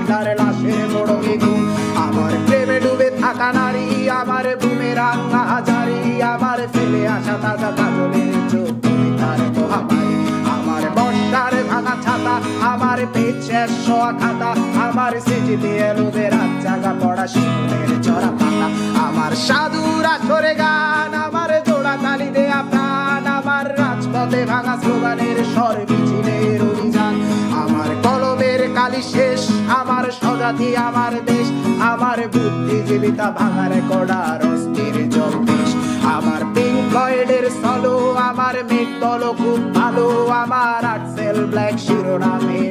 তার লাশের বড় বেগুন। আমার প্রেমে ডুবে থাকা নারী, আমার বুমেরাং হাজারি, আমার ফেলে আসা তাজা কাজলের চোখ, তুমি তার মহামারী। আমার বর্ষার ভাঙা ছাতা, আমার পেট শেষ শোয়া খাতা, আমার স্মৃতিতে এলোদের রাত জাগা পড়া শিশুদের চড়া পাতা। আমার সাধুর আসরে গান, আমার জোড়া তালি দেয়া প্রাণ, আমার রাজপথে ভাঙা স্লোগানের স্বর মিছিলের অভিযান। আমার কলমের কালি শেষ, আমার স্বজাতি আমার দেশ, আমার বুদ্ধিজীবিতা ভাঙার কড়ার অস্থির জলদেশ। আমার পিঙ্ক ফ্লয়েডের সলো, আমার মেঘ দল খুব ভালো, আমার আর্টসেল ব্ল্যাক শিরোনামে